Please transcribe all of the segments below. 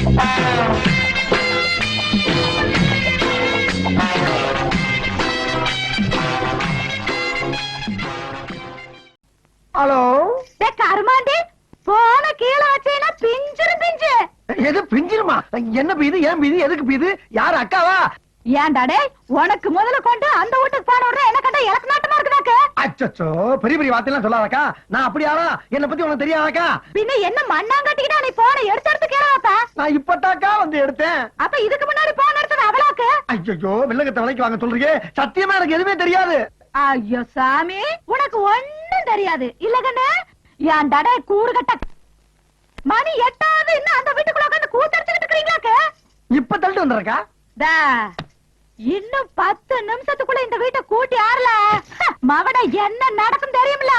Hello Karumandi போன கீழே வச்சேன்னா பிஞ்சிரு பிஞ்சு. எது பிஞ்சிருமா? என்ன பீது? ஏன் பீது? எதுக்கு பீது? யாரு அக்காவா? ஏன்டாடே உனக்கு முதல்ல கொண்டு அந்த வீட்டுக்கு போன உடனே என்ன கண்டா எனக்கு நாட்டமா இருக்குதாக்க? அச்சச்சோ, பெரிய பெரிய வார்த்தையெல்லாம் சொல்லாதக்கா. நான் அப்படி ஆளா? என்ன பத்தி உனக்கு தெரியாதக்கா? பின்ன என்ன மண்ணாங்கட்டிக்கிட்டா நீ போன எடுத்து கேளாப்பா? நான் இப்பதாக்கா வந்து எடுத்தேன். அப்ப இதுக்கு முன்னாடி போன எடுத்தது அவளாக்கு? ஐயோ, வில்லங்கத்தை விலைக்கு வாங்க சொல்றீங்க. சத்தியமா எனக்கு எதுவுமே தெரியாது. ஐயோ சாமி, உனக்கு ஒண்ணும் தெரியாது இல்ல கண்ணு? ஏன்டாடே கூடு கட்ட மணி 8 இன்னும் அந்த வீட்டுக்குள்ள உட்காந்து கூத்தடிச்சுக்கிட்டு இருக்கீங்களாக்க? இப்ப தள்ளிட்டு வந்துறக்கா. இன்னும் 10 நிமிஷத்துக்குள்ள இந்த வீட்டை கூட்டி ஆறல மவட என்ன நடக்கும் தெரியுமில?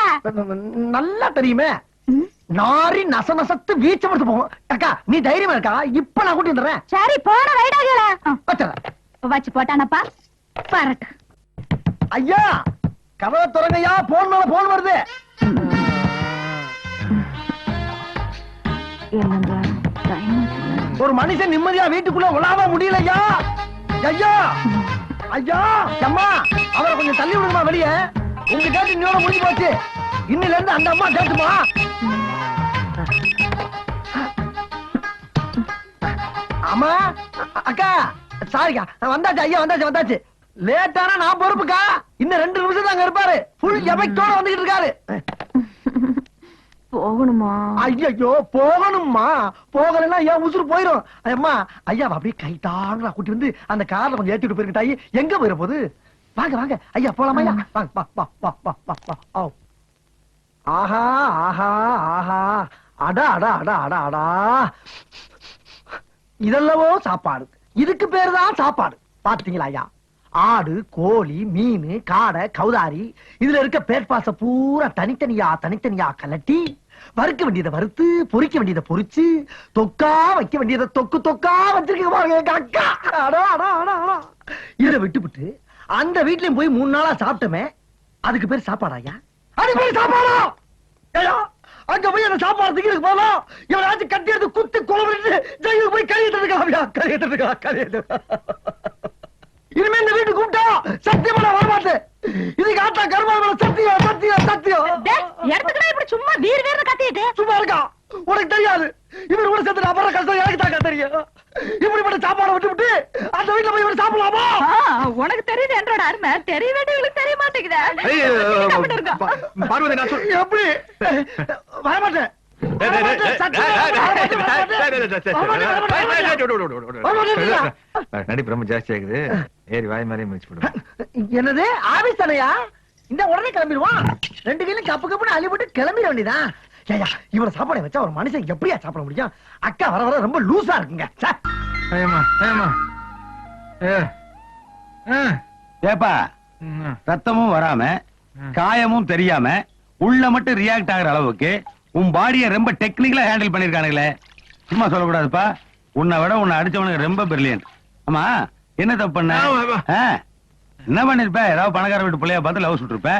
நல்லா தெரியுமே. நாரி நச நசத்து வீச்ச முடிச்சு போகும். அக்கா நீ தைரியமா இருக்கா? இப்ப நான் கூட்டி வந்துடுறேன். சரி போன வைடாகல வச்சு போட்டானப்பா பரட்டு. ஐயா கதவை திறங்கய்யா. போன் மேல போன் வருது. ஒரு மனுஷன் நிம்மதியா வீட்டுக்குள்ள உலாவ முடியலையா? ஐயா ஐயா அம்மா, அவரை கொஞ்சம் தள்ளி விடுமா வெளியே. உங்க கேட்டு இன்னோட முடிஞ்சு போச்சு. இன்னில இருந்து அந்த அம்மா கேட்டுமா. அம்மா அக்கா சாரிக்கா, வந்தாச்சு ஐயா, வந்தாச்சு வந்தாச்சு. லேட்டானா நான் பொறுப்புக்கா. இன்னும் 2 நிமிஷம் தாங்க இருப்பாரு. ஃபுல் எஃபெக்டோட வந்துகிட்டு இருக்காரு. போகணுமா? ஐயோ போகணுமா? போகலன்னா ஏன் உசுறு போயிரும். அம்மா ஐயா அப்படியே கை தாங்களா கூட்டி வந்து அந்த கார்ல கொஞ்சம் ஏத்திட்டு போயிருக்கட்டாயி. எங்க போயிட போகுது? வாங்க வாங்க ஐயா போலாமா? ஐயா வாங்க. ஆஹா ஆஹா ஆஹா, அடா அடா அடா அடா அடா. இதெல்லவோ சாப்பாடு. இதுக்கு பேரு தான் சாப்பாடு. பாத்தீங்களா ஐயா? ஆடு, கோழி, மீன், காடை, கௌதாரி, இதுல இருக்க பேட்பாச பூரா தனித்தனியா தனித்தனியா கலட்டி வறுக்க வேண்டியதை வறுத்து, பொரிக்க வேண்டியதை பொரிச்சு, தொக்கா வைக்க வேண்டியதை தொக்கு தொக்கா வச்சிருக்க பாருங்க அக்கா. இதை விட்டுவிட்டு அந்த வீட்லயும் போய் 3 நாளா சாப்பிட்டமே, அதுக்கு பேர் சாப்பாடா ஐயா? அது பேர் சாப்பாடா? ஐயா அங்க போய் அந்த சாப்பாடு திங்கிறதுக்கு போலாம். இவனாச்சும் கட்டி எடுத்து குத்து குழம்பு ஜெயிலுக்கு போய் கழியிட்டு இனிமே இந்த வீட்டு கூப்பிட்டா சத்தியமா நான் வரமாட்டேன். இது காட்டா கருமாள் சத்தியம் சத்தியம் சத்தியம். எடுத்துக்கிட்டா இப்படி சும்மா வீர் வீர்னு கத்திட்டு சும்மா இருக்கா? உனக்கு தெரியாது. இவர் கூட சேர்த்து அப்புற கஷ்டம் எனக்கு தாக்கா தெரியும். இப்படிப்பட்ட சாப்பாடு விட்டு விட்டு அந்த வீட்டுல போய் இவர் சாப்பிடலாமா? உனக்கு தெரியுது என்றோட அருமை தெரிய வேண்டியவங்களுக்கு தெரிய மாட்டேங்குதா? பார்வதி நான் எப்படி வரமாட்டேன். நடிப்பு ஜாஸ்தி ஆகுது. ஏறி வாய் மாதிரி முடிச்சு போடுவோம். என்னது ஆபீஸ் தானையா? இந்த உடனே கிளம்பிடுவான். 2 கையிலும் கப்பு கப்புன்னு அள்ளி போட்டு கிளம்பிட வேண்டியதான். ஏயா இவ்வளவு சாப்பாடு வச்சா ஒரு மனுஷன் எப்படியா சாப்பிட முடியும்? அக்கா வர வர ரொம்ப லூசா இருக்குங்க. ஏப்பா ரத்தமும் வராம காயமும் தெரியாம உள்ள மட்டும் ரியாக்ட் ஆகுற அளவுக்கு உன் பாடியை ரொம்ப டெக்னிக்கலா ஹேண்டில் பண்ணிருக்கானுங்களே. சும்மா சொல்லக்கூடாதுப்பா. உன்னை விட உன்னை அடிச்சவனுக்கு ரொம்ப பிரில்லியன்ட். ஆமா என்ன தப்பு பண்ண? என்ன பண்ணிருப்ப? ஏதாவது பணக்கார வீட்டு பிள்ளைய பார்த்து லவ் சுட்டிருப்ப.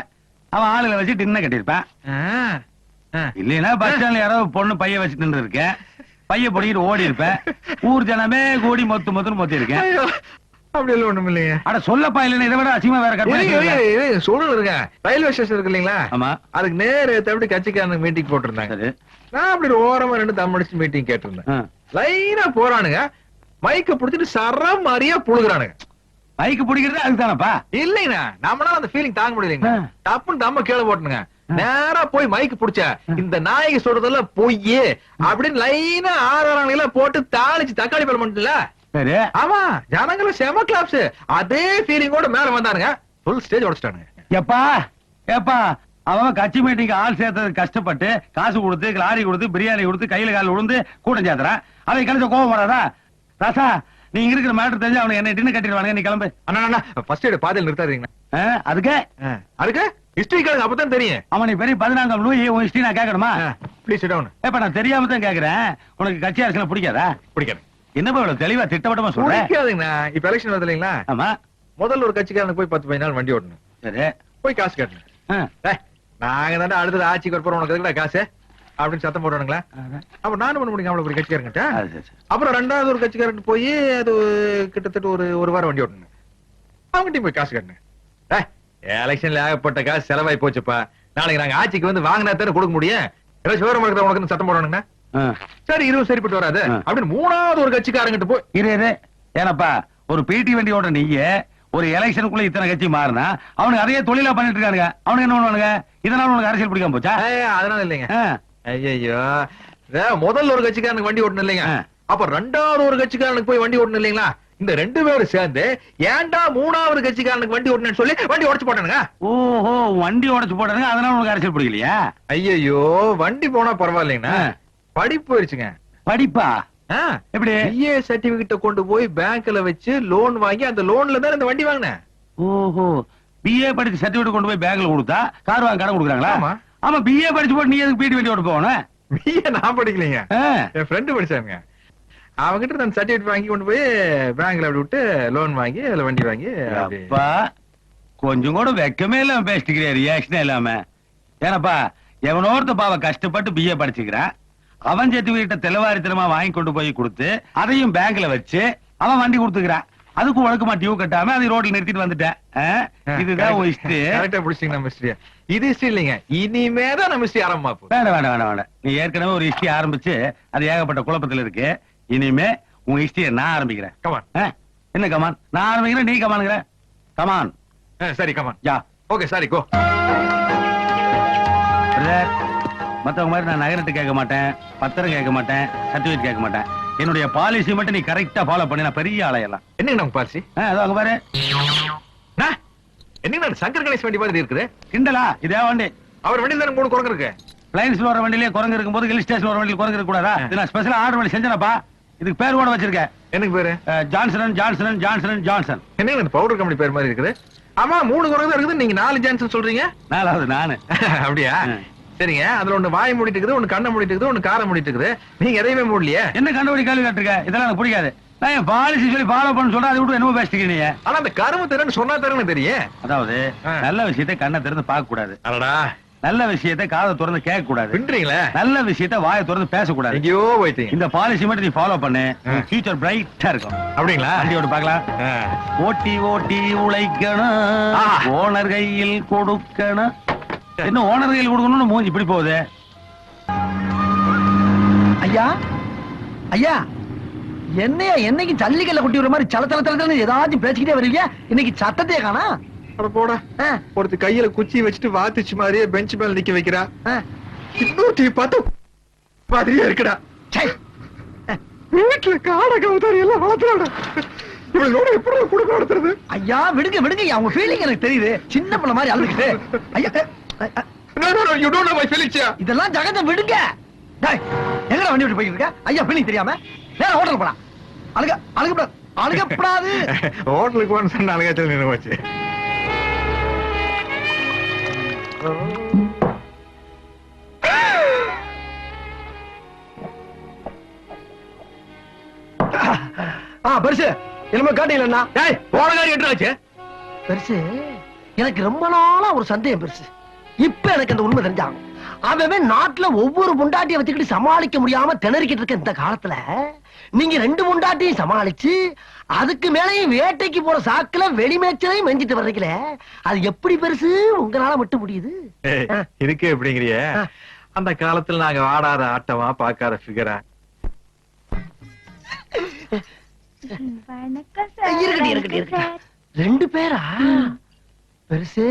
அவன் ஆளுகளை வச்சு டின்ன கட்டிருப்பேன். இல்லைன்னா பஸ் ஸ்டாண்ட்ல யாராவது பொண்ணு பைய வச்சுட்டு நின்று இருக்கேன். பைய பொடிக்கிட்டு ஓடி இருப்பேன். ஊர் ஜனமே கூடி மொத்து மொத்துன்னு மொத்தி இருக்கேன். அப்படி எல்லாம் ஒண்ணும் இல்லைங்க. அட சொல்லப்பா, இல்லைன்னா இதை விட அசிங்கமா வேற கற்பனை சூழல் இருக்கேன். ரயில்வே ஸ்டேஷன் இருக்கு இல்லீங்களா? ஆமா. அதுக்கு நேர எப்படி கட்சிக்காரனுக்கு மீட்டிங் போட்டிருந்தாங்க. நான் அப்படி ஓரமா 2 தம் அடிச்சு மீட்டிங் கேட்டிருந்தேன். லைனா போறானுங்க. மைக்க புடிச்சிட்டு சரம் மாதிரியா புழுகுறானுங்க. மைக்கு பிடிக்கிறது அதுதானப்பா? இல்லைங்கண்ணா, நம்மளால அந்த ஃபீலிங் தாங்க முடியலைங்க. தப்புன்னு தம்ம கீழே போட்டுனுங்க. நேரா போய் மைக்கு புடிச்ச இந்த நாயகி சொல்றதெல்லாம் பொய் அப்படின்னு லைனா ஆறாங்கள போட்டு தாளிச்சு தக்காளி பழம் பண்ணல. சரி. ஆமா, ஜனங்களும் செம கிளாப்ஸ். அதே ஃபீலிங்கோட மேல வந்தானுங்க. Full stage உடைச்சிட்டானுங்க. எப்பா ஏப்பா அவன் கட்சி மீட்டிங் ஆள் சேர்த்தது கஷ்டப்பட்டு காசு கொடுத்து லாரி கொடுத்து பிரியாணி கொடுத்து கையில கால விழுந்து கூட்டம் சேர்த்துறான். அவன் கழிச்ச கோபம் வராதா? ராசா நீங்க இருக்கிற மேட்டர் தெரிஞ்சு அவனுக்கு என்ன டின்னு கட்டிடுவானுங்க. நீ கிளம்பு. அண்ணா ஃபர்ஸ்ட் எய்ட் பாதையில் நிறுத்தாதீங்க. அதுக்கு அதுக்கு ஹிஸ்டரி கேளுங்க, அப்பதான் தெரியும். அவனை பெரிய 14ஆம் லூயி உன் ஹிஸ்டரி நான் கேட்கணுமா? Please sit down. ஏப்பா நான் தெரியாம தான் கேக்குறேன். உனக்கு கட்சி அரசியல் பிடிக்காதா? பிடிக்காது. என்னப்பா இவ்வளவு தெளிவா திட்டவட்டமா சொல்றேன்? பிடிக்காதுங்கண்ணா. இப்ப எலெக்ஷன் வருது இல்லைங்களா? ஆமா. முதல்ல ஒரு கட்சிக்காரனுக்கு போய் 10-15 நாள் வண்டி ஓட்டணும். சரி. போய் காசு கட்டணும். நாங்க தானே அடுத்தது ஆட்சிக்கு வரப்போறோம். உனக்கு எதுக்குடா காசு? அப்படின்னு சத்தம் போடுவானுங்களா? அப்ப நானும் பண்ண முடியும் அவ்வளவு ஒரு கட்சிக்காரங்கிட்ட. அது சரி, சரி. அப்புறம் ரெண்டாவது ஒரு கட்சிக்காரன் போய் அது கிட்டத்தட்ட ஒரு வாரம் வண்டி ஓட்டணும். அவங்ககிட்ட போய் காசு கட்டணும். எலெக்ஷன்ல ஏகப்பட்ட காசு செலவாய் போச்சுப்பா. நாளைக்கு நாங்க ஆட்சிக்கு வந்து வாங்கினா தானே கொடுக்க முடியும். ஏதாச்சும் விவரம் இருக்கிற உனக்கு சத்தம் போடணுங்க. ஆ. சரி இதுவும் சரிப்பட்டு வராது அப்படின்னு மூணாவது ஒரு கட்சிக்காரங்கிட்ட போய் இரு ஏனப்பா ஒரு பிடி வண்டி ஓட்ட நீங்க ஒரு எலெக்ஷனுக்குள்ள இத்தனை கட்சி மாறினா அவனுக்கு அதையே தொழிலா பண்ணிட்டு இருக்கானுங்க. அவனுக்கு என்ன பண்ணுவானுங்க? இதனால உனக்கு அரசியல் பிடிக்காம போச்சா? அதனால இல்லைங்க. ஆ. ஐயோ முதல்ல ஒரு கட்சிக்காரனுக்கு வண்டி ஓட்டணும் இல்லைங்க. அப்ப ரெண்டாவது ஒரு கட்சிக்காரனுக்கு போய் வண்டி ஓட்டணும் இல்லைங்களா? இந்த ரெண்டு பேரும் சேர்ந்து ஏன்டா மூணாவது கட்சிக்காரனுக்கு வண்டி ஓட்டணும்னு சொல்லி வண்டி உடைச்சு போட்டானுங்க. ஓஹோ வண்டி உடைச்சு போட்டானுங்க. அதனால உனக்கு அரசியல் பிடிக்கலையா? ஐயோ வண்டி போனா பரவாயில்லைங்கண்ணா. படிப்பு போயிருச்சுங்க. படிப்பா? எப்படி? பிஏ சர்டிபிகேட்ட கொண்டு போய் பேங்க்ல வச்சு லோன் வாங்கி அந்த லோன்ல தான் இந்த வண்டி வாங்கினேன். ஓஹோ பிஏ படிச்சு சர்டிபிகேட் கொண்டு போய் பேங்க்ல கொடுத்தா கார் வாங்க கடன் கொடுக்குறாங்களா? ஆமா. ஆமா பிஏ படிச்சு போட்டு நீ எதுக்கு பிடி வண்டி ஓட்ட போகணும்? பிஏ நான் படிக்கலைங்க, என் ஃப்ரெண்டு படிச்சாங்க. அவங்கிட்ட நான் சர்டிபிகேட் வாங்கி கொண்டு போய் பேங்க்ல அப்படி விட்டு லோன் வாங்கி அதுல வண்டி வாங்கி அப்பா கொஞ்சம் கூட வெக்கமே இல்லாம பேசிக்கிறேன், ரியாக்ஷனே இல்லாம. ஏனப்பா எவனோர்த்த பாவ கஷ்டப்பட்டு பிஏ படிச்சுக்கிறான். அவன் சர்டிபிகேட்ட தெளிவாரித்தனமா வாங்கி கொண்டு போய் கொடுத்து அதையும் பேங்க்ல வச்சு அவன் வண்டி கொடுத்துக்கிறான். அதுக்கு ஒழுக்கமா டியூ கட்டாம அதை ரோட்ல நிறுத்திட்டு வந்துட்டேன். இதுதான் உன் ஹிஸ்டரி. கரெக்டா பிடிச்சிங்க நம்ம ஹிஸ்டரி. இது ஹிஸ்டரி இல்லைங்க, இனிமேதான் நம்ம ஹிஸ்டரி ஆரம்பமா. வேண்டாம் வேண்டாம் வேண்டாம் வேண்டாம். நீ ஏற்கனவே ஒரு ஹிஸ்டரி ஆரம்பிச்சு அது ஏகப்பட்ட குழப்பத்துல இருக்கு. இனிமே உன் ஹிஸ்டரியை நான் ஆரம்பிக்கிறேன். கமான். என்ன கமான்? நான் ஆரம்பிக்கிறேன், நீ கமானுங்கிற. கமான். சரி கமான். யா ஓகே சாரி கோ. மத்தவங்க மாதிரி நான் நகரத்து கேட்க மாட்டேன், பத்திரம் கேட்க மாட்டேன், சர்டிபிகேட் கேட்க மாட்டேன். என்னுடைய பாலிசி மட்டும் நீ கரெக்டா ஃபாலோ பண்ணி நான் பெரிய ஆளையெல்லாம். என்னங்க நம்ம பாலிசி? அதோ அங்க பாரு. என்னங்க சங்கர் கணேஷ் வண்டி மாதிரி இருக்குது. கிண்டலா? இதே வண்டி. அவர் வண்டியில தானே 3 குரங்கு இருக்கு. லைன்ஸ்ல வர வண்டியிலே குரங்கு இருக்கும் போது ஹில் ஸ்டேஷன் வர வண்டியில் குரங்கு இருக்க கூடாதா? இது நான் ஸ்பெஷலா ஆர்டர் பண்ணி செஞ்சேனப்பா. இதுக்கு பேர் கூட வச்சிருக்கேன். எனக்கு பேரு ஜான்சன் ஜான்சன் ஜான்சன் ஜான்சன். என்னங்க இந்த பவுடர் கம்பெனி பேர் மாதிரி இருக்குது. ஆமா 3 குரங்கு தான் இருக்குது, நீங்க 4 ஜான்சன் சொல்றீங்க. நாலாவது நானு. அப்படியா? சரிங்க. அதுல ஒண்ணு வாய் மூடிட்டு இருக்குது, ஒண்ணு கண்ணை மூடிட்டு இருக்குது, ஒண்ணு காரை மூடிட்டு இருக்குது. நீங்க எதையுமே மூடலையே. என்ன கண்டுபிடி கேள்வி கேட்டிருக்க? இதெல்லாம் எனக்கு பிடிக்காது. நான் என் பாலிசி சொல்லி ஃபாலோ பண்ண சொல்றேன், அதை விட்டு என்னமோ பேசிட்டு நீ. ஆனா அந்த கரும்பு திறன்னு சொன்னா தரன்னு தெரியும். அதாவது நல்ல விஷயத்தை கண்ணை திறந்து பார்க்க கூடாது, அடடா நல்ல விஷயத்தை காதை திறந்து கேட்க கூடாது, பின்றீங்களே நல்ல விஷயத்தை வாயை திறந்து பேசக்கூடாது. எங்கேயோ போயிட்டீங்க. இந்த பாலிசி மட்டும் நீ ஃபாலோ பண்ணு, ஃபியூச்சர் பிரைட்டா இருக்கும். அப்படிங்களா? வண்டியோட பார்க்கலாம். ஓட்டி ஓட்டி உழைக்கணும், ஓனர் கையில் கொடுக்கணும். என்ன ஓனர் கையில் கொடுக்கணும்னு மூஞ்சி இப்படி போகுது? ஐயா ஐயா என்னையா என்னைக்கு ஜல்லிக்கல்ல கொட்டி விடுற மாதிரி சல தல தல ஏதாச்சும் பேசிக்கிட்டே வருவீங்க, இன்னைக்கு சத்தத்தையே காணா. அட போடா. ஒருத்தி கையில குச்சி வச்சுட்டு வாத்துச்சு மாதிரியே பெஞ்ச் மேல நிக்க வைக்கிறா. இன்னொருத்தி பார்த்து மாதிரியே இருக்குடா. வீட்டுல காடை கவுதாரி எல்லாம் வளர்த்துறாடா. இவளோட எப்படி குடுக்க நடத்துறது? ஐயா விடுங்க விடுங்க, அவங்க ஃபீலிங் எனக்கு தெரியுது. சின்ன பிள்ளை மாதிரி அழுதுகிட்டு. ஐயா you don't know my feelings. இதெல்லாம் ஜகத்தை விடுங்க. டேய் எங்கடா வண்டி விட்டு போயிட்டு இருக்க? ஐயா ஃபீலிங் தெரியாம நேரா ஹோட்டல் போடா. அழுகப்படாது. ஹோட்டலுக்கு போன சொன்ன அழுகாச்சல் நின்று போச்சு. பெருசு என்னமோ காட்டீங்களா? டேய் போன காரி எட்டாச்சு. பெருசு எனக்கு ரொம்ப நாளா ஒரு சந்தேகம் பெருசு. இப்ப எனக்கு அந்த உண்மை தெரிஞ்சாங்க. அவன் நாட்டுல ஒவ்வொரு முண்டாட்டியை வச்சுக்கிட்டு சமாளிக்க முடியாம திணறிக்கிட்டு இருக்க இந்த காலத்துல நீங்க 2 முண்டாட்டியும் சமாளிச்சு அதுக்கு மேலையும் வேட்டைக்கு போற சாக்குல வெளிமேச்சலையும் மெஞ்சிட்டு வர்றீங்களே, அது எப்படி பெருசு உங்களால மட்டும் முடியுது? இருக்கு எப்படிங்கிறிய? அந்த காலத்துல நாங்க ஆடாத ஆட்டமா பாக்காத ஃபிகரா. இருக்கட்டும் 2 பேரா? பெருசு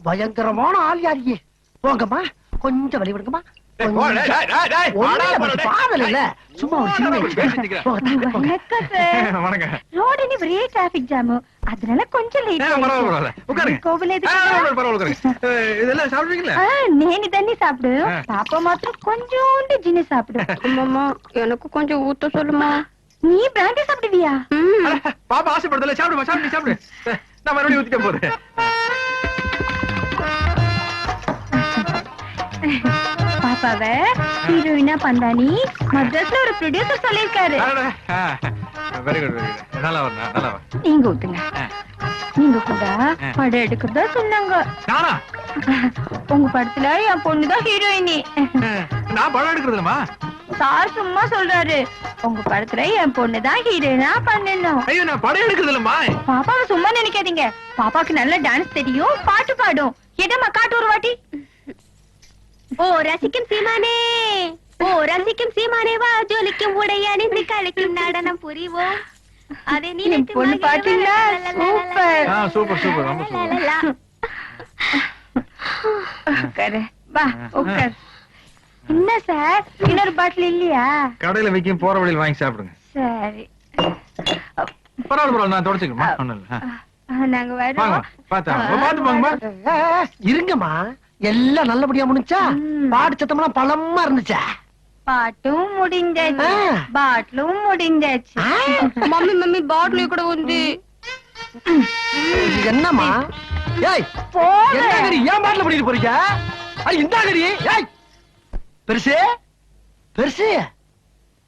பயங்கரமான ஆள் யாரியே. போங்கம்மா கொஞ்சம் வழி விடுங்கம்மா. பாதல் இல்ல சும்மா ஒரு சின்ன ரோடு ஒரே டிராபிக் ஜாம், அதனால கொஞ்சம் நேனி தண்ணி சாப்பிடு, பாப்பா மாத்திரம் கொஞ்சோண்டு ஜின்னு சாப்பிடு. அம்மா எனக்கு கொஞ்சம் ஊத்த சொல்லுமா. நீ பிராண்டி சாப்பிடுவியா? பாப்பா ஆசைப்படுதல சாப்பிடுமா, சாப்பிடு சாப்பிடு. நான் மறுபடியும் ஊத்திட்டேன் போறேன். பாப்பா பாப்பாவை ஹீரோயினா பந்தானி மദ്രാஸ்ல ஒரு ப்ரொடியூசர் சொல்லிருக்காரு. Very good very good. நல்லா வரணும் நல்லா வர. நீங்க ஊத்துங்க. நீங்க கூட படம் எடுக்கிறதா சொன்னாங்க. நானா? உங்க படத்துல என் பொண்ணுதான் ஹீரோயினி. நான் படம் எடுக்கிறதுலமா? சார் சும்மா சொல்றாரு. உங்க படத்துல என் பொண்ணுதான் ஹீரோயினா பண்ணணும். ஐயோ நான் படம் எடுக்கிறதுலமா. பாப்பாவை சும்மா நினைக்காதீங்க. பாப்பாக்கு நல்ல டான்ஸ் தெரியும், பாட்டு பாடும். எதமா காட்டு ஒரு வாட்டி. ஓ ரசிக்கும் சீமானே, ஓ ரசிக்கும் சீமானே, வா ஜொலிக்கும் உடை அணிந்து கலைக்கும் நடனம் புரிவோம். அதே நீ என் பொண்ணு பாத்தீங்களா? சூப்பர். சூப்பர் சூப்பர் ரொம்ப சூப்பர். உட்காரு. வா உட்கார். என்ன சார் இன்னொரு பாட்டில் இல்லையா? கடையில வைக்கும் போற வழியில் வாங்கி சாப்பிடுங்க. சரி பரவாயில்ல நான் தொடச்சுக்கமா. ஒண்ணும் இல்ல. நாங்க வாங்க வரோம். பாத்து வாங்கம்மா. இருங்கம்மா, எல்லாம் நல்லபடியா முடிஞ்சா? பாட்டு சத்தம்லாம் பலமா இருந்துச்சா? பாட்டும் முடிஞ்சாச்சு, பாட்டிலும் முடிஞ்சாச்சு. மம்மி மம்மி பாட்டில் கூட வந்து என்னம்மா? ஏய் என்ன கறி ஏன் பாட்டில் பண்ணிட்டு போறீங்க? இந்த கறி ஏய் பெருசு பெருசு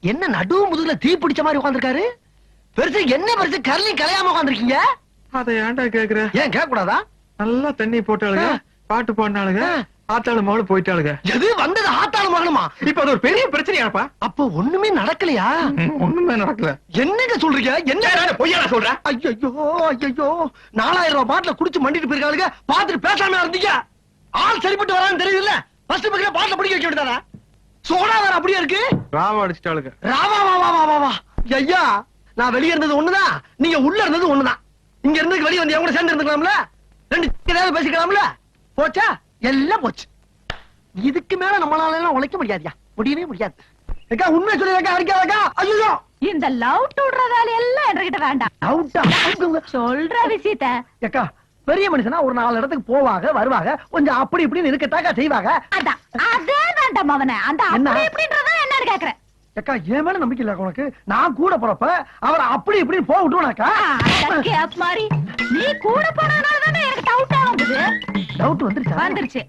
என்ன நடு முதுகுல தீ பிடிச்ச மாதிரி உட்கார்ந்திருக்காரு? பெருசு என்ன பெருசு கரலி கலையாம உட்கார்ந்திருக்கீங்க? அதை ஏன்டா கேக்குற? ஏன் கேட்க கூடாதா? நல்லா தண்ணி போட்டாளுங்க, பாட்டு பாடினாளுங்க, ஆத்தாளு மகளும் போயிட்டாளுங்க. எது வந்தது ஆத்தாளு மகனுமா? இப்ப அது ஒரு பெரிய பிரச்சனையாப்பா. அப்ப ஒண்ணுமே நடக்கலையா? ஒண்ணுமே நடக்கல. என்னங்க சொல்றீங்க? என்ன பொய்யா சொல்றேன்? ஐயோ ஐயோ 4000 ரூபாய் பாட்டில குடிச்சு மண்டிட்டு போயிருக்காளுங்க. பாத்துட்டு பேசாம இருந்தீங்க. ஆள் சரிப்பட்டு வரான்னு தெரியல. ஃபர்ஸ்ட் பக்கத்துல பாட்டில பிடிக்க வைக்க விட்டாரா? சோடா வேற அப்படியே இருக்கு. ராவா அடிச்சிட்டாளுங்க. ராவா வா வா வா வா. ஐயா நான் வெளிய இருந்தது ஒண்ணுதான், நீங்க உள்ள இருந்தது ஒண்ணுதான். இங்க இருந்து வெளிய வந்து கூட சேர்ந்து இருந்துக்கலாம்ல? ரெண்டு ஏதாவது பேசிக்கலாம்ல? போச்சா? எல்லாம் போச்சு. இதுக்கு மேல நம்மளால எல்லாம் உழைக்க முடியாதுயா, முடியவே முடியாது. அக்கா உண்மை சொல்லுங்க, அடிக்காதக்கா. ஐயோ இந்த லவ் டுடுற வேலை எல்லாம் என்கிட்ட வேண்டாம். அவுட்டா சொல்ற விஷயத்த அக்கா, பெரிய மனுஷனா ஒரு 4 இடத்துக்கு போவாங்க வருவாங்க, கொஞ்சம் அப்படி இப்படின்னு இருக்கட்டாக்கா செய்வாங்க. அதான் அதே வேண்டாம் அவனை. அந்த என்ன? அப்படி இப்படின்றத என்னன்னு கேக்குறேன். அக்கா என் மேல நம்பிக்கை இல்ல உனக்கு? நான் கூட போறப்ப அவர் அப்படி இப்படின்னு போக விட்டுவனாக்கா? கேப் மாதிரி நீ கூட போனதுனாலதானே எனக்கு டவுட்டா வந்தது. டவுட் வந்துருச்சா? வந்துருச்சு.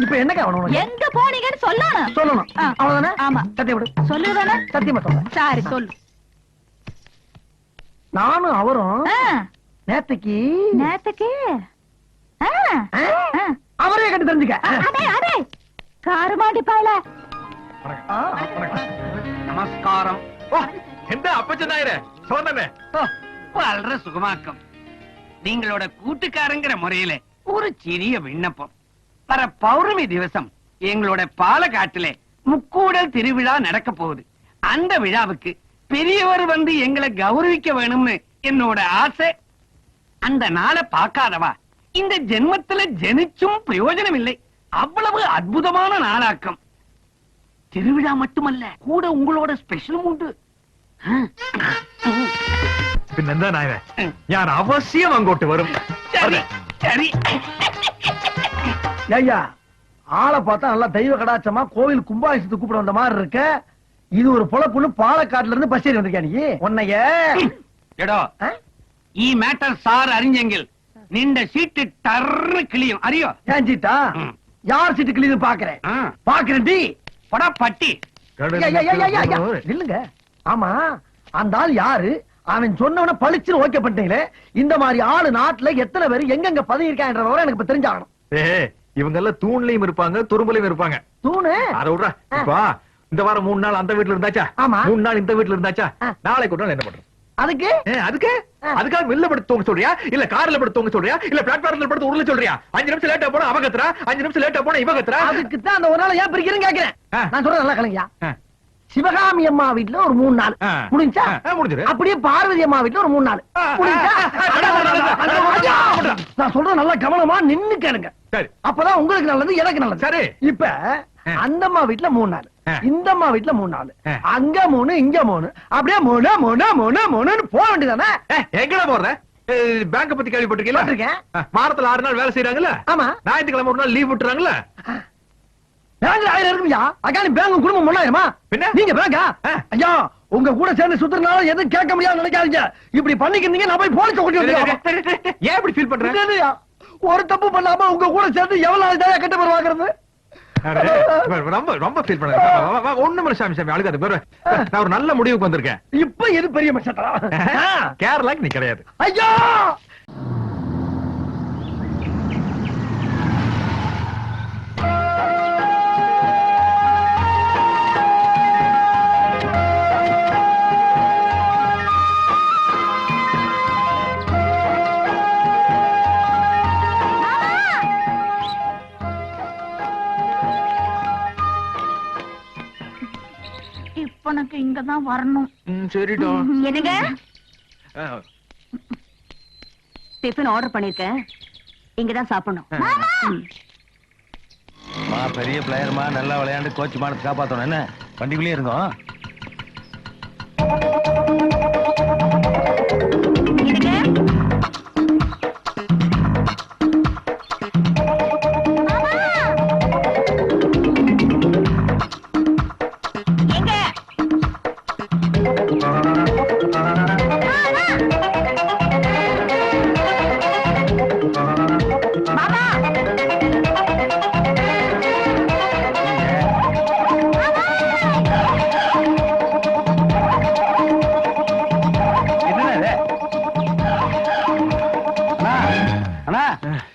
இப்ப என்னக்கா வேணும் உனக்கு? எங்க போனீங்கன்னு சொல்லணும். சொல்லணும். அவ்வளவுதானே? ஆமா. சத்தியம் விடு. சொல்லுதானே? சத்தியமா சொல்றேன். சரி சொல்லு. நானும் அவரும் நேத்துக்கு அவரே கண்டு தெரிஞ்சுக்க. அதே அதே காரமாடி பாயல. நமஸ்காரம். எந்த அப்பச்சனாயிர சோதனை வாழ்ற சுகமாக்கம். நீங்களோட கூட்டுக்காரங்கிற முறையில ஒரு சிறிய விண்ணப்பம். வர பௌர்ணமி திவசம் எங்களோட பாலக்காட்டுல முக்கூடல் திருவிழா நடக்க போகுது. அந்த விழாவுக்கு பெரியவர் வந்து எங்களை கௌரவிக்க வேணும்னு என்னோட ஆசை. அந்த நாளை பார்க்காதவா இந்த ஜென்மத்துல ஜெனிச்சும் பிரயோஜனம் இல்லை. அவ்வளவு அற்புதமான நாளாக்கம். திருவிழா மட்டுமல்ல, கூட உங்களோட ஸ்பெஷலும் உண்டு. പിന്നെന്താ നായരെ, ഞാൻ അവശ്യം അങ്ങോട്ട് വരും. சரி சரி. ஐயா ஆளை பார்த்தா நல்லா தெய்வ கடாட்சமா கோவில் கும்பாபிஷத்துக்கு கூப்பிட வந்த மாதிரி இருக்க. இது ஒரு பொழப்புன்னு பாலக்காட்டுல இருந்து பஸ் ஏறி வந்திருக்கா நீ? உன்னைய എടോ ഈ മാറ്റർ സാർ അറിഞ്ഞെങ്കിൽ നിന്റെ സീറ്റ് ടർന്ന് കിളിയും അറിയോ? ஏஞ்சிட்டா யார் சீட்டு கிளீனு பாக்குறேன் பாக்குறேன் டி படா பட்டி. இல்லங்க. ஆமா அந்த ஆள் யாரு? அவன் சொன்னவன பளிச்சுன்னு ஓகே பண்ணிட்டீங்களே. இந்த மாதிரி ஆளு நாட்டுல எத்தனை பேர் எங்கெங்க பதவி இருக்கான்ற விவரம் எனக்கு இப்ப தெரிஞ்சாகணும். இவங்க எல்லாம் தூண்லயும் இருப்பாங்க, துரும்புலயும் இருப்பாங்க. தூணு அத விடுறா. இப்ப இந்த வாரம் 3 நாள் அந்த வீட்டுல இருந்தாச்சா? ஆமா. 3 நாள் இந்த வீட்டுல இருந்தாச்சா? நாளைக்கு ஒரு நாள் என்ன பண்றது? அதுக்கு அதுக்காக வெளில படுத்து தூங்க சொல்றியா, இல்ல கார்ல படுத்து தூங்க சொல்றியா, இல்ல பிளாட்ஃபார்ம்ல படுத்து உருள சொல்றியா? 5 நிமிஷம் லேட்டா போனா அவ கத்துறா, 5 நிமிஷம் லேட்டா போனா இவ கத்துறா. அதுக்கு தான் அந்த ஒரு நாள் ஏன் பிரிக்கிறேன்னு கேக்குறேன். நான் சொல்றது நல்லா கலங்கயா. சிவகாமி அம்மா வீட்டுல ஒரு 3 நாள் முடிஞ்சா? முடிஞ்சிரு. அப்படியே பார்வதி அம்மா வீட்டுல ஒரு 3 நாள் முடிஞ்சா? நான் சொல்றது நல்லா கவனமா நின்னு கேளுங்க. சரி. அப்பதான் உங்களுக்கு நல்லது, எனக்கு நல்லது. சரி. இப்ப அந்த அம்மா வீட்டுல 3 நாள், இந்த அம்மா வீட்டுல 3 நாள், அங்க 3 இங்க 3, அப்படியே 3 3 3 3ன்னு போக வேண்டியதானே? எங்கட போற? பேங்க் பத்தி கேள்விப்பட்டிருக்கீங்களா? வாரத்துல 6 நாள் வேலை செய்யறாங்கல்ல? ஆமா. ஞாயிற்றுக்கிழமை ஒரு நாள் லீவ் விட்டுறாங்கல்ல? பேங்க் 1000 இருக்குயா. அக்கானி பேங்க் குடும்பம் 3000மா? பின்ன நீங்க பேங்கா? ஐயா உங்க கூட சேர்ந்து சுத்துறதுனால எதுவும் கேட்க முடியாது நினைக்காதீங்க. இப்படி பண்ணிக்கிறீங்க, நான் போய் போலீஸ் கூட்டி வந்து. ஏன் இப்படி ஃபீல் பண்ற? ஒரு தப்பு பண்ணாம உங்க கூட சேர்ந்து எவ்வளவு நாள் தான் கெட்ட பேர் வாங்குறது? ரொம்ப ரொம்ப ஃபீல் பண்ண ஒண்ணும் இல்ல சாமி சாமி அழுகாது பாரு. நான் ஒரு நல்ல முடிவுக்கு வந்திருக்கேன். இப்ப எது பெரிய மனுஷன் கேரளாக்கு நீ கிடையாது. ஐயா இப்ப எனக்கு இங்கதான் வரணும். சரிடா. என்னங்க டிஃபன் ஆர்டர் பண்ணிருக்கேன், இங்கதான் சாப்பிடணும். பெரிய பிளேயர்மா, நல்லா விளையாண்டு கோச் மானத்தை காப்பாத்தணும். என்ன வண்டிக்குள்ளே இருந்தோம்.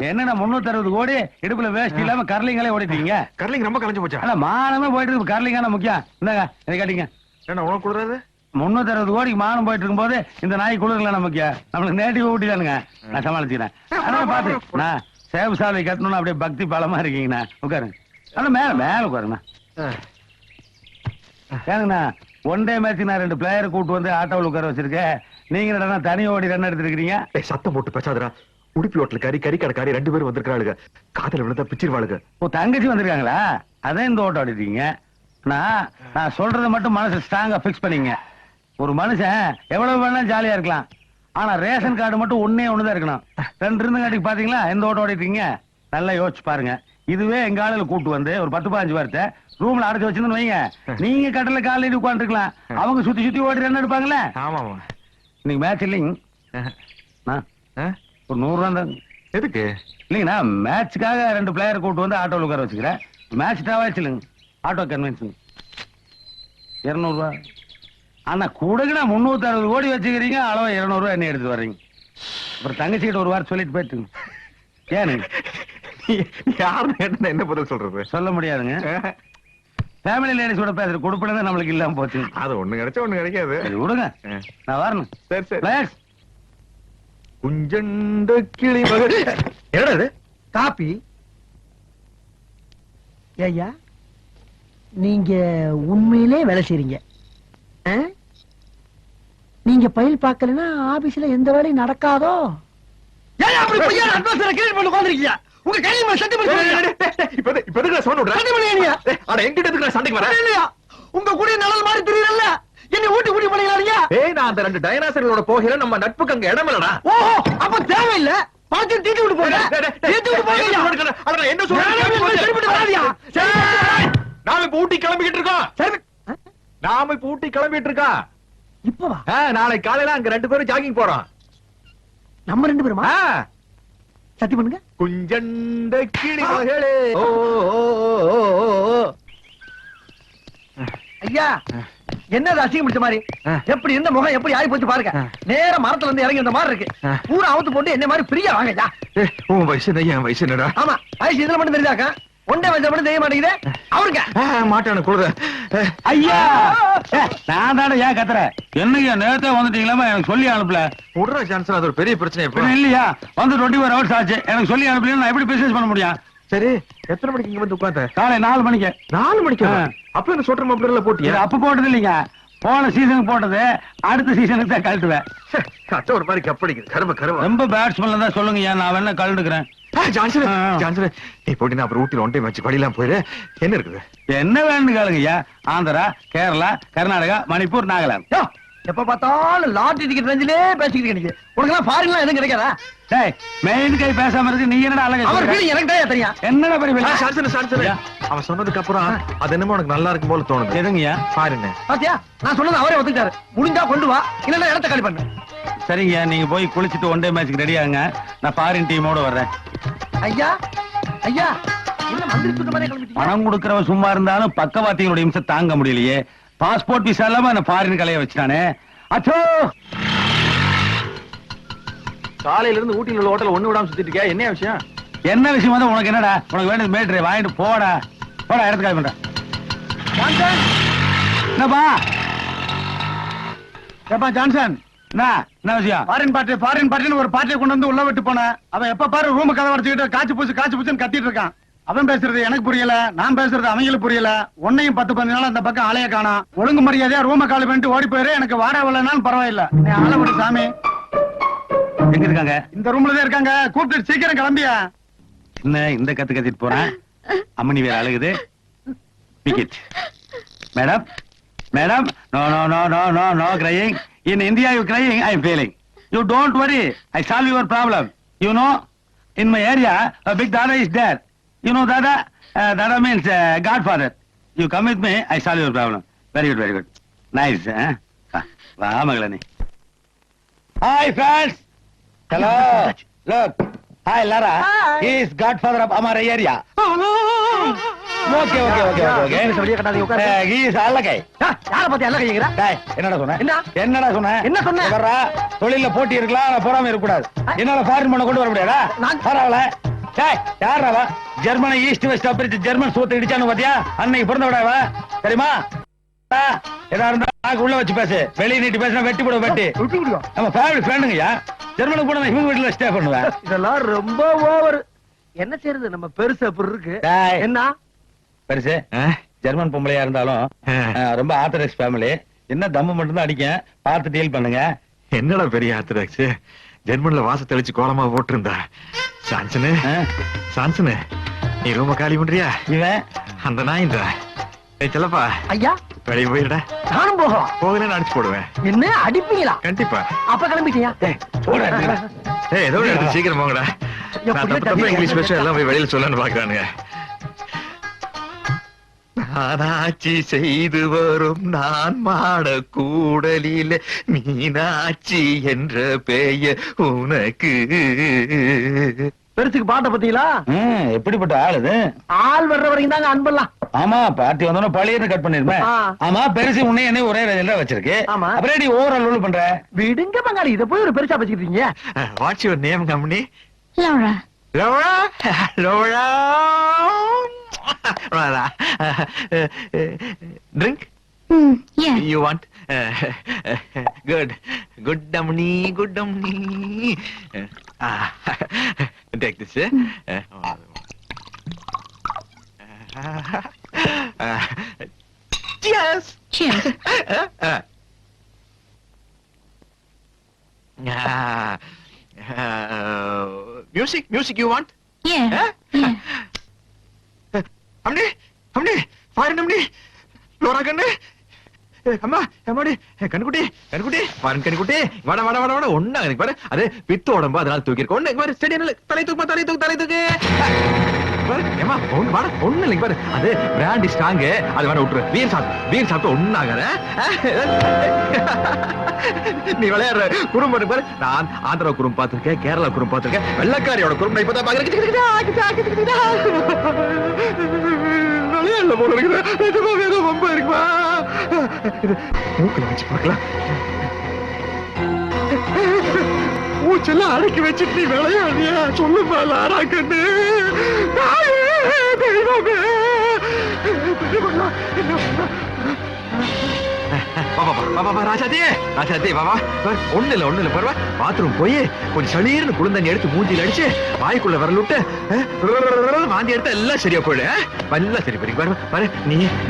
என்னன்னா 360 கோடி இடுப்புல வேஸ்ட் இல்லாம கர்லிங்களே ஓடிட்டீங்க. கர்லிங் ரொம்ப கலைஞ்சு போச்சா? ஆனா மானமே போயிட்டு இருக்கு, கர்லிங்கான முக்கியம். இந்தாங்க இதை காட்டிங்க. என்ன உனக்கு கொடுறாது? 360 கோடிக்கு மானம் போயிட்டு இருக்கும் போது இந்த நாய் குளிர்லாம் முக்கியம். நம்மளுக்கு நேட்டிவ் ஊட்டிதானுங்க. நான் சமாளிச்சுக்கிறேன். ஆனா பாத்து நான் சேவ் சாலை கட்டணும்னு அப்படியே பக்தி பாலமா இருக்கீங்கண்ணா. உட்காருங்க. ஆனா மேல மேல உட்காருங்கண்ணா. ஏனுங்கண்ணா ஒன் டே மேட்ச் நான் 2 பிளேயரை கூட்டு வந்து ஆட்டோவில் உட்கார வச்சிருக்கேன். நீங்க என்னடா தனி ஓடி ரன் எடுத்துருக்கீங்க? சத்தம் போட்டு பேசாதடா. உடுப்பி ஹோட்டல் கறி கடைக்காரி 2 பேரும் வந்திருக்காளுங்க. காதல விழுந்தா பிச்சிருவாளுங்க. ஓ தங்கச்சி வந்திருக்காங்களா? அதான் இந்த ஓட்டம் ஆடிட்டீங்க. நான் சொல்றதை மட்டும் மனசு ஸ்ட்ராங்கா பிக்ஸ் பண்ணீங்க. ஒரு மனுஷன் எவ்வளவு வேணா ஜாலியா இருக்கலாம், ஆனா ரேஷன் கார்டு மட்டும் ஒன்னே ஒண்ணுதான் இருக்கணும். 2 இருந்துங்காட்டி பாத்தீங்களா எந்த ஓட்டம் ஓடிட்டீங்க? நல்லா யோசிச்சு பாருங்க. இதுவே எங்க ஆளுல கூட்டு வந்து ஒரு 10-15 பேர்த்த ரூம்ல அடைச்சு வச்சிருந்து வைங்க, நீங்க கட்டல காலையில உட்காந்துருக்கலாம். அவங்க சுத்தி சுத்தி ஓடி ரன் எடுப்பாங்களே. ஆமா இன்னைக்கு மேட்ச் இல்லைங்க. ஒரு 100 ரூபா தான். எதுக்கு? இல்லைங்கண்ணா மேட்சுக்காக 2 பிளேயரை கூட்டு வந்து ஆட்டோவில் உட்கார வச்சுக்கிறேன். மேட்ச் டாவாச்சு இல்லைங்க, ஆட்டோ கன்வென்ஸ் 200 ரூபா. ஆனா கூடக்குண்ணா 360 கோடி வச்சுக்கிறீங்க, அளவு 200 ரூபா என்ன எடுத்து வர்றீங்க. அப்புறம் தங்கச்சிக்கிட்ட ஒரு வாரம் சொல்லிட்டு போயிட்டுங்க. ஏனுங்க யாருன்னு என்ன பதில் சொல்றது? சொல்ல முடியாதுங்க. ஃபேமிலி லேடிஸோட பேசுற கொடுப்பில நம்மளுக்கு இல்லாம போச்சு. அது ஒண்ணு கிடைச்சா ஒண்ணு கிடைக்காது. விடுங்க, நான் வரணும். சரி சரி. பிளேயர்ஸ் குஞ்சண்ட கிளி மகள். என்னடா இது? காப்பி. ஐயா நீங்க உண்மையிலே வேலை செய்றீங்க. நீங்க பயில் பார்க்கலன்னா ஆபீஸ்ல எந்த வேலையும் நடக்காதோ. ஏன் அப்படி பொய்யா அட்வான்ஸ்ல கிளீன் பண்ணி உட்கார்ந்திருக்கீங்க? உங்க கையில மேல சட்டை பண்ணி இப்ப எதுக்கு சவுண்ட் விடுற? சட்டை பண்ணீங்க. அட என்கிட்ட எதுக்கு சண்டைக்கு வர? இல்லையா உங்க கூட நிழல் மாதிரி தெரியல. என்ன ஊட்டி ஊட்டி பண்ணீங்க? ஏய் நான் அந்த 2 டைனாசர்களோட போகிற நம்ம நட்புக்கு அங்க இடம் இல்லடா. ஓஹோ அப்ப தேவையில்லை. பாத்து தீட்டி விட்டு போங்க. தீட்டி விட்டு போங்க. அட நான் என்ன சொல்றேன்? சரிப்பட்டு வராதியா? நாம இப்ப ஊட்டி கிளம்பிட்டு இருக்கோம். சரி நாம இப்ப ஊட்டி கிளம்பிட்டு இருக்கோம். இப்பவா? நாளைக்கு காலையில அங்க 2 பேரும் ஜாகிங் போறோம். நம்ம 2 பேருமா? சத்தியம் பண்ணுங்க. குஞ்சண்ட கிளி மகளே. ஓ ஐயா என்ன அசிங்கம் பிடிச்ச மாதிரி எப்படி இருந்த முகம் எப்படி ஆகி போச்சு பாருங்க. நேர மரத்துல இருந்து இறங்கி இந்த மாதிரி இருக்கு. பூரா அவுத்து போட்டு என்ன மாதிரி பிரியா வாங்க ஐயா. உன் வயசு என்ன? என் வயசு என்னடா? ஆமா வயசு இதுல மட்டும் தெரிஞ்சாக்கா ஒன்றே வயசுல மட்டும் தெரிய மாட்டேங்குது அவருங்க. மாட்டானு கொடுற. ஐயா நான் தானே ஏன் கத்துறேன்? என்னையா நேரத்தை வந்துட்டீங்களாமா? எனக்கு சொல்லி அனுப்பல. விடுற சான்ஸ் அது ஒரு பெரிய பிரச்சனை. இப்ப இல்லையா வந்து 24 hours ஆச்சு. எனக்கு சொல்லி அனுப்பல. நான் எப்படி பிசினஸ் பண்ண முடியும்? சரி எத்தனை மணிக்கு இங்க வந்து உட்கார்ந்த? காலை 4 மணிக்கு. 4 மணிக்கு? அப்ப என்ன சொல்ற மாப்பிள்ள போட்டியா? அப்ப போட்டது இல்லைங்க, போன சீசனுக்கு போட்டது. அடுத்த சீசனுக்கு தான் கழட்டுவேன். கட்ட ஒரு மாதிரி கப்படிக்குது. கரும கரும. ரொம்ப பேட்ஸ்மேன் தான் சொல்லுங்க. ஏன் நான் வேணா கலந்துக்கிறேன். ஜான்சன் நீ போட்டினா அப்புறம் ஊட்டில ஒன் டைம் வச்சு வழியெல்லாம் போயிரு. என்ன இருக்குது? என்ன வேணும்னு கேளுங்கய்யா. ஆந்திரா, கேரளா, கர்நாடகா, மணிப்பூர், நாகாலாந்து. எப்ப பார்த்தாலும் லாட்டரி டிக்கெட் ரேஞ்சிலே பேசிக்கிட்டு கிடைக்குது. உனக்கு எல்லாம் ஃபாரின்லாம் எதுவும் கிடைக்காதா? டேய் மெயின் கை பேசாம இருக்கு. நீ என்னடா அழகா அவர் ஃபீலிங் எனக்கு தான் தெரியும். என்னடா பெரிய அவன் சொன்னதுக்கு அப்புறம் அது என்னமோ உனக்கு நல்லா இருக்கும் போல தோணுது. எதுங்கய்யா? பாருங்க பாத்தியா நான் சொன்னது அவரே ஒத்துக்கிட்டாரு. முடிஞ்சா கொண்டு வா, இல்லன்னா இடத்த காலி பண்ணு. சரிங்க நீங்க போய் குளிச்சுட்டு ஒன் டே மேட்ச்க்கு ரெடி ஆகுங்க. நான் ஃபாரின் டீமோட வர்றேன். ஐயா ஐயா என்ன மந்திரி சுத்த மாதிரி கிளம்பிட்டீங்க? பணம் கொடுக்கறவன் சும்மா இருந்தாலும் பக்கவாத்திகளுடைய இம்சம் தாங்க முடியலையே. பாஸ்போர்ட் விசா இல்லாம என்ன ஃபாரின் கலைய வச்சுட்டானே. அச்சோ, காலையில இருந்து ஊட்டியில் உள்ள ஹோட்டல் ஒண்ணு விடாம சுத்திட்டு இருக்கியா? என்ன விஷயம்? என்ன விஷயம் வந்து உனக்கு என்னடா? உனக்கு வேண்டியது மேட்ரு வாங்கிட்டு போடா. போடா, இடத்துக்கு கால் பண்றேன். என்னப்பா ஏப்பா ஜான்சன், என்ன விஷயம்? ஃபாரின் பார்ட்டின்னு ஒரு பார்ட்டியை கொண்டு வந்து உள்ள விட்டு போனேன். அவன் எப்ப பாரு ரூம் கதை வச்சுக்கிட்டு காய்ச்சி பூச்சுன்னு கத்திட்டு இருக்கான். அவன் பேசுறது எனக்கு புரியல, நான் பேசுறது அவங்களுக்கு புரியல. உன்னையும் 10-15 நாள் அந்த பக்கம் ஆளைய காணோம். ஒழுங்கு மரியாதையா ரூம காலி பண்ணிட்டு ஓடி போயிரு. எனக்கு வாடகை வரலனாலும் பரவாயில்ல. நீ ஆள விடு சாமி. எங்க இருக்காங்க? இந்த ரூம்ல தான் இருக்காங்க. கூப்பிட்டு சீக்கிரம் கிளம்பியா. என்ன இந்த கத்திட்டு போறேன்? அம்மனி வேற அழுகுது. Madam, madam, no, no, no, no, no, no crying. In India you crying, I am feeling. You don't worry, I solve your problem. You know, in my area, a big Dada is there. You know Dada? Dada means Godfather. You come with me, I solve your problem. Very good, very good. Nice, eh? Va, Magalani. Hi, friends. Hello. Look. Hi, Lara. Hi. He is Godfather of our area. Okay. வெளியே கட்டாதீங்க, உட்காரு. He is Alakai. யார பத்தி எல்லாம் கையங்கற? டேய், என்னடா சொன்ன? என்ன? என்னடா சொன்ன? என்ன சொன்ன? வர்றா, தொழில்ல போட்டி இருக்கலாம், ஆனா போடாம இருக்க கூடாது. என்னால ஃபாரின் பண்ண கொண்டு வர முடியாதா? பரவாயில்ல. டேய், யாரா? ஜெர்மனை ஈஸ்ட் வெஸ்ட் அப்பிரிச்சு ஜெர்மன் சூத்த இடிச்சானு பாத்தியா? அன்னைக்கு பிறந்த விடாவ. தெரியுமா? ஏதா இருந்தா நாக்கு உள்ள வச்சு பேசு. வெளிய நீட்டி பேசினா வெட்டி போடுவ வெட்டி. விட்டு விடுங்க. நம்ம ஃபேமிலி ஃப்ரெண்டுங்கயா. ஜெர்மனுக்கு போனா இவங்க வீட்டுல ஸ்டே பண்ணுவேன். இதெல்லாம் ரொம்ப ஓவர். என்ன செய்யறது? நம்ம பெருசு அப்படி இருக்கு. டேய், என்ன பெருசு ஜெர்மன் பொம்பளையா இருந்தாலும் ரொம்ப ஆர்த்தடாக்ஸ் ஃபேமிலி. என்ன தம்மு மட்டும் தான் அடிக்கேன். பார்த்து டீல் பண்ணுங்க. என்னடா பெரிய ஆர்த்தடாக்ஸ்? ஜெர்மன்ல வாச தெளிச்சு கோலமா போட்டிருந்தா. சான்சனு நீ ரூம காலி பண்றியா? இவன் அந்த நாயின்றா. ஏய் செல்லப்பா, ஐயா வெளிய போயிடா. நானும் போகலாம். போகலன்னு அடிச்சு போடுவேன். என்ன அடிப்பீங்களா? கண்டிப்பா. அப்ப கிளம்பிட்டியா? ஏய் ஏதோ ஒரு இடத்துக்கு சீக்கிரம் போங்கடா. நான் தப்பு இங்கிலீஷ் பேச எல்லாம் போய் வெளியில சொல்லன்னு பாக்குறானுங்க. நானாட்சி செய்து வரும் நான் மாட கூடலில் மீனாட்சி என்ற பெயர் உனக்கு. பெருசுக்கு பாட்ட பத்தீங்களா? எப்படிப்பட்ட ஆள் இது? ஆள் வர்ற வரைக்கும் தாங்க அன்பெல்லாம். ஆமா, பார்ட்டி வந்தோம் பழைய கட் பண்ணிருப்பேன். ஆமா, பெருசு உன்னை என்ன ஒரே ரேஞ்சில வச்சிருக்கு. ஆமா, அப்புறம் நீ ஓவர் ஆல் பண்ற. விடுங்க பங்காளி, இத போய் ஒரு பெருசா வச்சுக்கிட்டீங்க. What's your name company? Laura. Laura, Laura. Drink? Yeah. You want? Good. Good dummy, good dummy. Take this. Cheers. Cheers. Music you want? Yeah. Yeah. அம்டி foreign அம்டி Lola கண்ணு. அம்மா அம்மாடி கண்ணுக்குட்டி ஃபாரின் கண்ணுக்குட்டி வட ஒண்ணா எனக்கு பாரு. அது பித்து உடம்பு, அதனால தூக்கி இருக்க. ஒண்ணு பாரு, ஸ்டெடி தலை தூக்கு. ஏமா ஒண்ணு வாட ஒண்ணு இல்லைங்க பாரு. அது பிராண்டி ஸ்ட்ராங், அது வேணா விட்டுரு. பீர் சாப்பிட்டு ஒண்ணாகற. நீ விளையாடுற குறும்பு பாரு. நான் ஆந்திரா குறும்பு பார்த்திருக்கேன், கேரளா குறும்பு பார்த்திருக்கேன், வெள்ளக்காரியோட குறும்பு இப்பதான் பாக்குறேன். விளையாடல போல இருக்குது. ரொம்ப இருக்குமா? மூக்கில் வச்சு பார்க்கலாம். மூச்செல்லாம் அடக்கி வச்சுட்டு நீ விளையாடியா? சொல்லுமா லாரா கண்ணு. ராஜாதே பாபா, ஒண்ணு இல்ல பரவா. பாத்ரூம் போய் கொஞ்சம் சளீர்னு குளிர்ந்தண்ணி எடுத்து மூஞ்சில அடிச்சு வாய்க்குள்ள வரல விட்டு வாந்தி எடுத்தா எல்லாம் சரியா போயிடு. எல்லாம் சரி பாரு.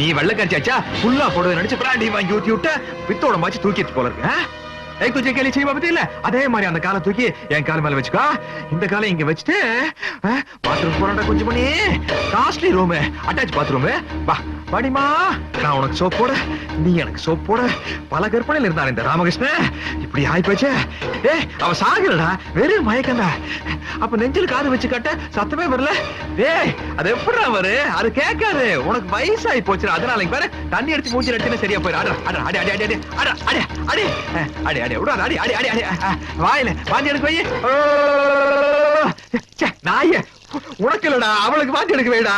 நீ வெள்ளக்காரிச்சாச்சா ஃபுல்லா போடுவது நினைச்சு பிராண்டி வாங்கி ஊத்தி விட்டு பித்தோட மாச்சு தூக்கிட்டு போல இருக்கு. तुझे के लिए चाहिए बाबा இல்ல அதே மாதிரி அந்த காலை தூக்கி என் கால் மேல வச்சுக்கோ. இந்த காலை இங்க வச்சுட்டு பாத்ரூம் போறடா கொஞ்சம் பண்ணி. Costly room, attach bathroom. வா பாடிமா, நான் உனக்கு சோப் போட, நீ எனக்கு சோப் போட. பல கற்பனையில் இருந்தான் இந்த ராமகிருஷ்ணன். இப்படி ஆயி போச்சு. அவ சாகலடா, வெறும் மயக்கண்டா. அப்ப நெஞ்சில் காது வச்சு கட்ட சத்தமே வரல. அது எப்படி வரு? அது கேட்காது. உனக்கு வயசாகி போச்சு, அதனால பாரு தண்ணி அடிச்சு மூஞ்சி அடிச்சுன்னு சரியா போயிரு. வாயில வாந்தி எடுக்க வை. நாய உனக்கு இல்லடா, அவளுக்கு வாந்தி எடுக்க வேடா.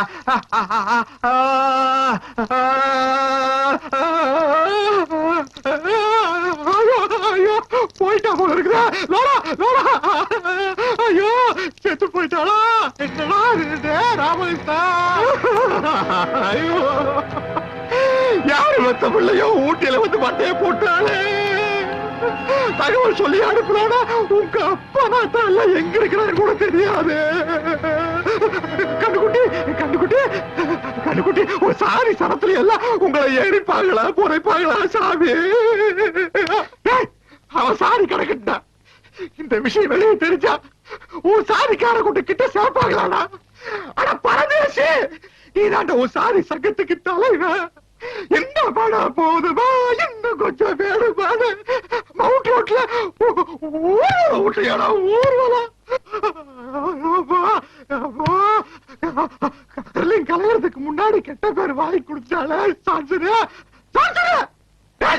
ஐயோ போயிட்டா போல இருக்குதா. லோலா லோலா, ஐயோ செத்து போயிட்டாளா. என்னடா இது ராமகிருஷ்ணா. ஐயோ யாரு மத்த பிள்ளையோ ஊட்டியில வந்து மண்டைய போட்டாளே. தகவல் சொல்லி அனுப்புறானா உங்க அப்பா நான் எங்க இருக்கிறாரு கூட தெரியாது. கண்டுகுட்டி கண்டுகுட்டி கண்டுகுட்டி, ஒரு சாரி சரத்துல எல்லாம் உங்களை எரிப்பாங்களா புரைப்பாங்களா சாமி. அவன் சாரி கிடக்கிட்டா. இந்த விஷயம் வெளியே தெரிஞ்சா உன் சாரிக்கார கூட்ட கிட்ட சேர்ப்பாங்களாடா. ஆனா பரதேசி, நீதாண்ட உன் சாரி சங்கத்துக்கு தலைவன். என்ன பட போதுமா, இன்னும் கொஞ்சம் வேணுமான மவுண்ட் ரோட்ல ஊர்வலம் ஊர்வலம் கலையறதுக்கு முன்னாடி கெட்ட பேர் வாங்கி குடிச்சால சான்சரு சான்சரு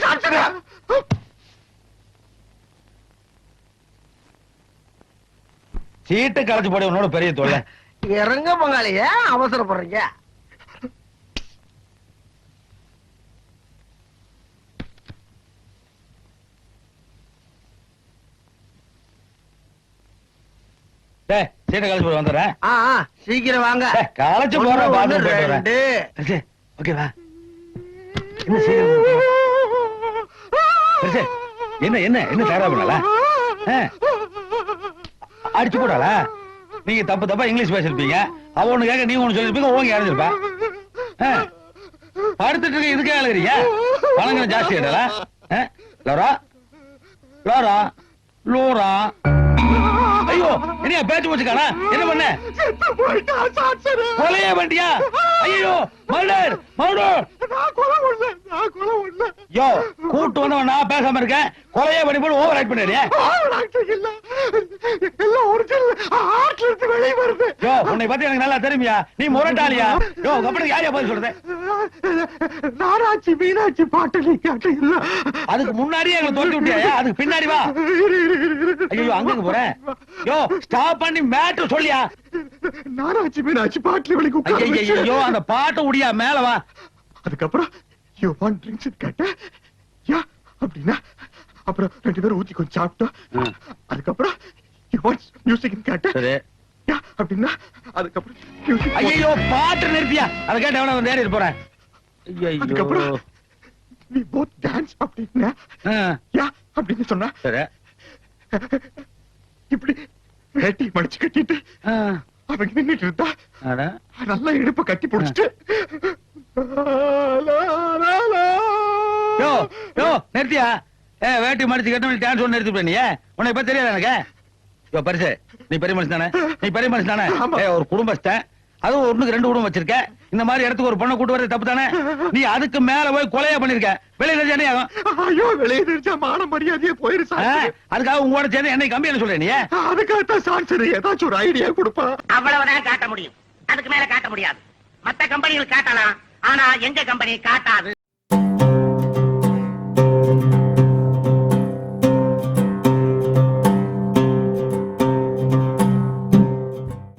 சான்சரு. சீட்டு கலைச்சு போட உன்னோட பெரிய தொல்லை. இறங்க பங்காளிய அவசரப்படுறீங்க. சீட்டை கலைச்சு போட வந்துடுறேன். சீக்கிரம் வாங்க. கலைச்சு போற பாத்ரூம் போயிட்டு வரேன். ஓகேவா? என்ன சீக்கிரம் என்ன என்ன என்ன தயாரா பண்ணல? அடிச்சு போடால. நீங்க தப்பு தப்பா இங்கிலீஷ் பேசிருப்பீங்க. அவ ஒண்ணு கேட்க நீங்க ஒண்ணு சொல்லிருப்பீங்க. ஓங்க இறஞ்சிருப்பா. படுத்துட்டு இருக்க இதுக்கே அழுகிறீங்க. பணங்களை ஜாஸ்தி ஆயிடல. Lola Lola Lola. ஐயோ என்ன பேச்சு வச்சுக்கானா? என்ன பண்ண? கொலையே வண்டியா? ஐயோ மர்டர் மர்டர். யோ கூட்டு வந்தவன் நான் பேசாம இருக்கேன். கொலையே பண்ணி போட்டு ஓவர் ஆக்ட் பண்ணிடுறியா? யோ உன்னை பத்தி எனக்கு நல்லா தெரியுமியா? நீ முரட்டாளியா? யோ கப்பனுக்கு யாரையா பதில் சொல்றது? நாராட்சி மீனாட்சி பாட்டு நீ கேட்ட இல்ல. அதுக்கு முன்னாடியே எங்களை தோண்டி விட்டியா? அதுக்கு பின்னாடி வா. ஐயோ அங்க போறேன். யோ ஸ்டாப் பண்ணி மேட்டர் சொல்லியா? நாராட்சி மீனாட்சி பாட்டுல வலிக்கு. ஐயோ அந்த பாட்டு உடியா மேல வா. அதுக்கப்புறம் யூ வாண்ட் ட்ரிங்க்ஸ் கேட்ட. யா அப்படின்னா அப்புறம் ரெண்டு பேரும் ஊத்தி கொஞ்சம் சாப்பிட்டோம். அதுக்கப்புறம் யூ வாண்ட் மியூசிக் கேட்ட. யா அப்படின்னா அதுக்கப்புறம் மியூசிக். ஐயோ பாட்டு நிறுத்தியா? அத கேட்ட எவன வந்து ஏறி போறேன். அதுக்கப்புறம் we both dance அப்படின்னா. யா அப்படின்னு சொன்னா. சரி இப்படி வேட்டி மடிச்சு கட்டிட்டு அவங்க நின்னுட்டு இருந்தா நல்லா இடுப்ப கட்டி புடிச்சிட்டு. யோ யோ நிறுத்தியா? வேட்டி மடிச்சு கட்ட டான்ஸ் ஒண்ணு நிறுத்தி நீ. உன்னை இப்ப தெரியாது எனக்கு. யோ பரிசு நீ பெரிய மனுஷன் தானே? நீ பெரிய மனுஷன் தானே? ஒரு குடும்பஸ்தன், அதுவும் ஒண்ணுக்கு ரெண்டு குடும்பம் வச்சிருக்க. இந்த மாதிரி இடத்துக்கு ஒரு பொண்ணை கூட்டு வரது தப்பு தானே? நீ அதுக்கு மேல போய் கொலையா பண்ணிருக்க. வெளியே தெரிஞ்சா ஆகும். ஐயோ வெளியே தெரிஞ்சா மான மரியாதையே போயிருச்சா. அதுக்காக உங்களோட சேர்ந்து என்னை கம்பி என்ன சொல்ற நீ? அதுக்காகத்தான் சான்சர் ஏதாச்சும் ஒரு ஐடியா கொடுப்பா. அவ்வளவுதான் காட்ட முடியும். அதுக்கு மேல காட்ட முடியாது. மத்த கம்பெனிகள் காட்டலாம், ஆனா எங்க கம்பெனி காட்டாது.